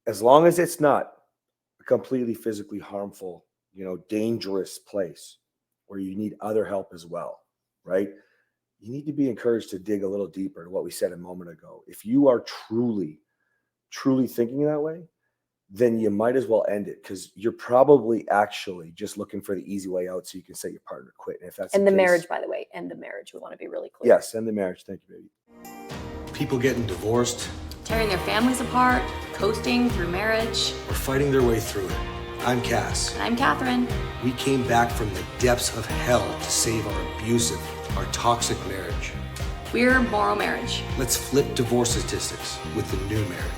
as long as it's not a completely physically harmful, dangerous place where you need other help as well, right? You need to be encouraged to dig a little deeper to what we said a moment ago. If you are truly, truly thinking that way, then you might as well end it, because you're probably actually just looking for the easy way out so you can say your partner quit. And if that's the case, marriage, by the way, end the marriage. We want to be really clear. Yes, end the marriage. Thank you, baby. People getting divorced, tearing their families apart, coasting through marriage, or fighting their way through it. I'm Cass. And I'm Kathryn. We came back from the depths of hell to save our abusive, our toxic marriage. We're Morrow Marriage. Let's flip divorce statistics with the new marriage.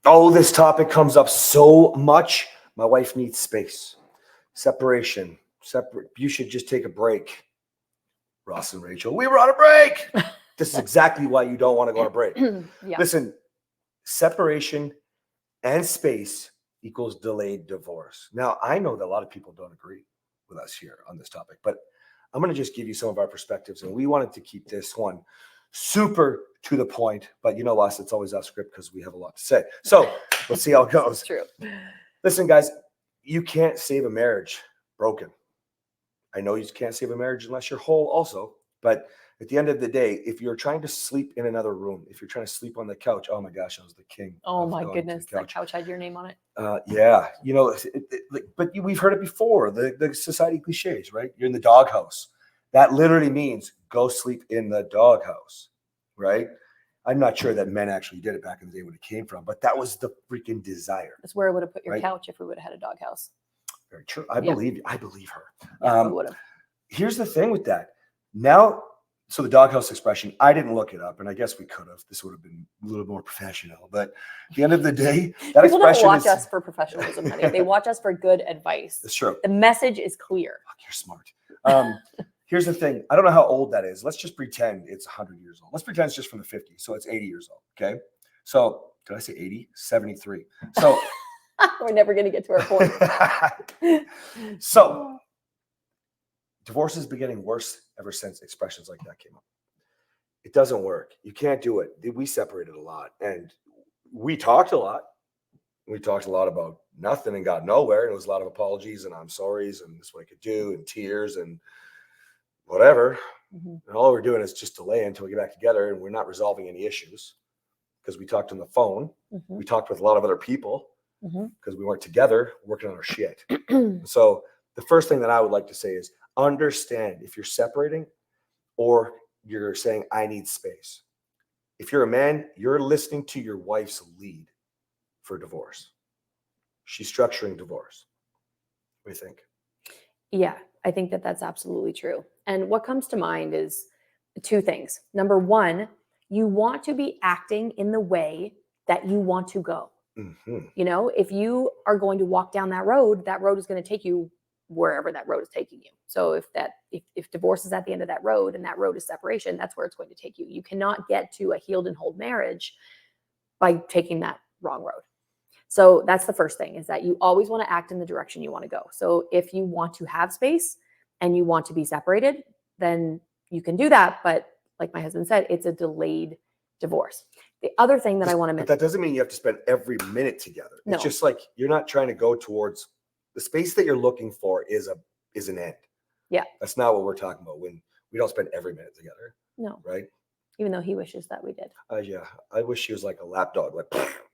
Oh, this topic comes up so much. My wife needs space. Separation. You should just take a break. Ross and Rachel, we were on a break. This is exactly why you don't want to go on a break. Yeah. Listen, separation and space equals delayed divorce. Now, I know that a lot of people don't agree with us here on this topic, but I'm going to just give you some of our perspectives. And we wanted to keep this one super to the point, but you know us, it's always off script because we have a lot to say. So let's see how it goes. True. Listen, guys, you can't save a marriage broken. I know you can't save a marriage unless you're whole also, but at the end of the day, if you're trying to sleep in another room, if you're trying to sleep on the couch, oh my gosh, I was the king. Oh my goodness, that couch had your name on it. Yeah, but we've heard it before, the society cliches, right? You're in the doghouse. That literally means go sleep in the doghouse, right? I'm not sure that men actually did it back in the day when it came from, but that was the freaking desire. That's where I would have put your right? couch if we would have had a doghouse. Very true. I believe her. Yeah, we would have. Here's the thing with that. Now, so the doghouse expression, I didn't look it up, and I guess we could have. This would have been a little more professional. But at the end of the day, that People expression don't watch us for professionalism, honey. They watch us for good advice. It's true. The message is clear. Fuck, you're smart. Here's the thing. I don't know how old that is. Let's just pretend it's 100 years old. Let's pretend it's just from the 50s. So it's 80 years old. Okay. So did I say 80? 73. So we're never going to get to our point. So divorce has been getting worse ever since expressions like that came up. It doesn't work. You can't do it. We separated a lot, and we talked a lot. We talked a lot about nothing and got nowhere. And it was a lot of apologies and I'm sorry's and this is what I could do and tears and whatever. Mm-hmm. And all we're doing is just delay until we get back together, and we're not resolving any issues because we talked on the phone. Mm-hmm. We talked with a lot of other people because we weren't together working on our shit. So the first thing that I would like to say is understand if you're separating or you're saying, I need space. If you're a man, you're listening to your wife's lead for divorce. She's structuring divorce. What do you think? Yeah, I think that that's absolutely true. And what comes to mind is two things. Number one, you want to be acting in the way that you want to go. Mm-hmm. If you are going to walk down that road is going to take you wherever that road is taking you. So if divorce is at the end of that road and that road is separation, that's where it's going to take you. You cannot get to a healed and whole marriage by taking that wrong road. So that's the first thing, is that you always want to act in the direction you want to go. So if you want to have space and you want to be separated, then you can do that. But like my husband said, it's a delayed divorce. The other thing that I want to mention. But that doesn't mean you have to spend every minute together. It's just like you're not trying to go towards the space that you're looking for is an end. Yeah. That's not what we're talking about when we don't spend every minute together. No. Right? Even though he wishes that we did. Yeah. I wish she was like a lapdog, like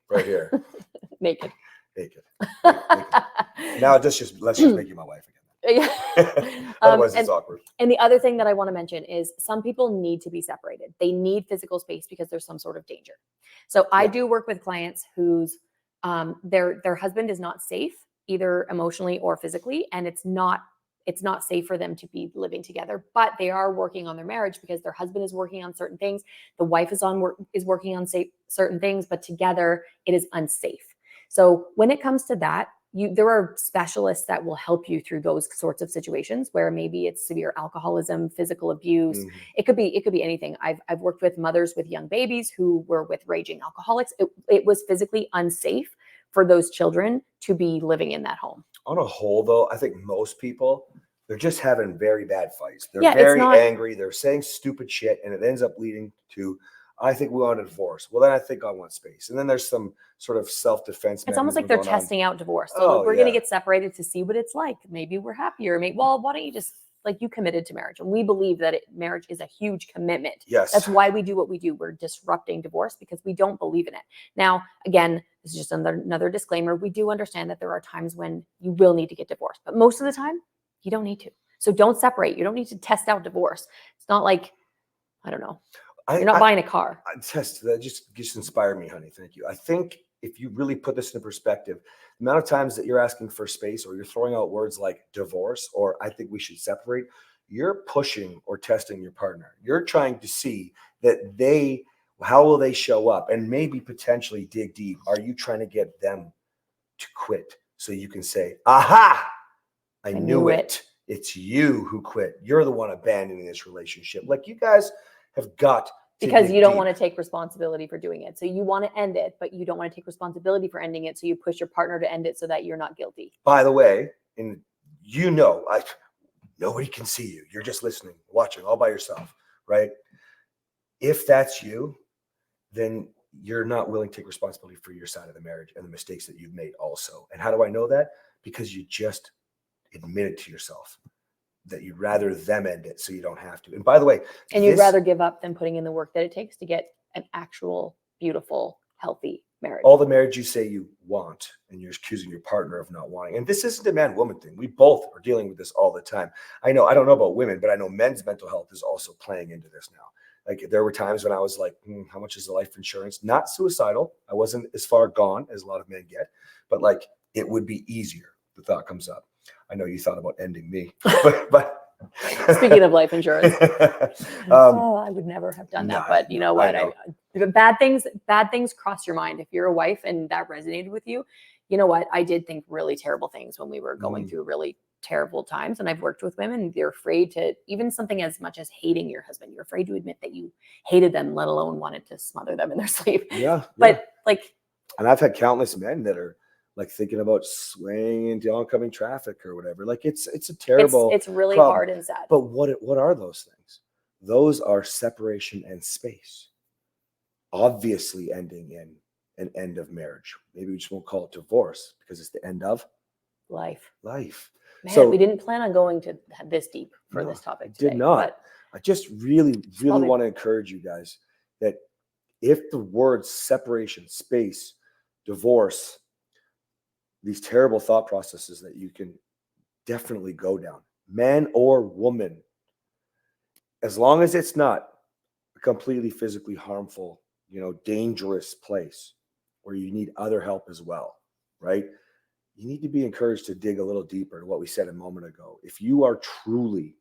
right here. Naked. Now let's just make you my wife again. Yeah. Otherwise it's awkward. And the other thing that I want to mention is some people need to be separated. They need physical space because there's some sort of danger. So I do work with clients whose their husband is not safe, either emotionally or physically, and it's not safe for them to be living together, but they are working on their marriage because their husband is working on certain things. The wife is working on certain things, but together it is unsafe. So when it comes to that, there are specialists that will help you through those sorts of situations where maybe it's severe alcoholism, physical abuse. Mm-hmm. It could be anything. I've worked with mothers with young babies who were with raging alcoholics. It was physically unsafe for those children to be living in that home. On a whole, though, I think most people, they're just having very bad fights. They're very angry. They're saying stupid shit, and it ends up leading to I think we want a divorce. Well, then I think I want space. And then there's some sort of self-defense. It's almost like they're testing out divorce. So Oh, look, we're going to yeah. get separated to see what it's like. Maybe we're happier. Maybe, well, why don't you just, like, you committed to marriage, and we believe that marriage is a huge commitment. Yes. That's why we do what we do. We're disrupting divorce because we don't believe in it. Now, again, this is just another disclaimer. We do understand that there are times when you will need to get divorced, but most of the time you don't need to. So don't separate. You don't need to test out divorce. It's not like, I don't know. You're not buying a car. That just inspired me, honey. Thank you. I think if you really put this into perspective, the amount of times that you're asking for space or you're throwing out words like divorce or I think we should separate, you're pushing or testing your partner. You're trying to see that how will they show up and maybe potentially dig deep. Are you trying to get them to quit so you can say, aha, I knew it. It's you who quit. You're the one abandoning this relationship. Like, you guys have got to because you don't deep. want to take responsibility for doing it. So you want to end it, but you don't want to take responsibility for ending it. So you push your partner to end it so that you're not guilty. By the way, and nobody can see you. You're just listening, watching all by yourself, right? If that's you, then you're not willing to take responsibility for your side of the marriage and the mistakes that you've made also. And how do I know that? Because you just admitted to yourself that you'd rather them end it so you don't have to. And by the way, and you'd rather give up than putting in the work that it takes to get an actual, beautiful, healthy marriage. All the marriage you say you want, and you're accusing your partner of not wanting. And this isn't a man-woman thing. We both are dealing with this all the time. I don't know about women, but I know men's mental health is also playing into this now. Like, there were times when I was like, how much is the life insurance? Not suicidal. I wasn't as far gone as a lot of men get, but like, it would be easier. The thought comes up. I know you thought about ending me, but speaking of life insurance, I would never have done that. But you know what? Bad things cross your mind. If you're a wife and that resonated with you, you know what? I did think really terrible things when we were going through really terrible times. And I've worked with women. They're afraid to, even something as much as hating your husband, you're afraid to admit that you hated them, let alone wanted to smother them in their sleep. Yeah. But like, and I've had countless men that are like thinking about swaying into oncoming traffic or whatever. Like, it's a terrible. It's really problem. hard and sad. But what are those things? Those are separation and space. Obviously, ending in an end of marriage. Maybe we just won't call it divorce because it's the end of life. Man, So we didn't plan on going to this deep for this topic today. Did not. I just really probably want to encourage you guys that if the words separation, space, divorce, these terrible thought processes that you can definitely go down, man or woman, as long as it's not a completely physically harmful, dangerous place where you need other help as well, right? You need to be encouraged to dig a little deeper to what we said a moment ago. If you are truly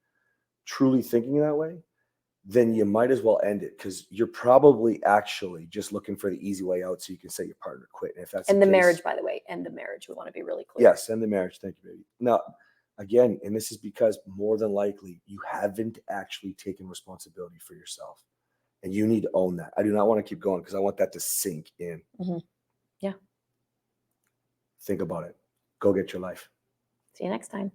thinking that way, then you might as well end it, because you're probably actually just looking for the easy way out so you can say your partner quit. And if that's and the the case, marriage, by the way, end the marriage. We want to be really clear. yes, end the marriage. Thank you, baby. Now, again, and this is because more than likely you haven't actually taken responsibility for yourself, and you need to own that. I do not want to keep going because I want that to sink in. Mm-hmm. Yeah. Think about it. Go get your life. See you next time.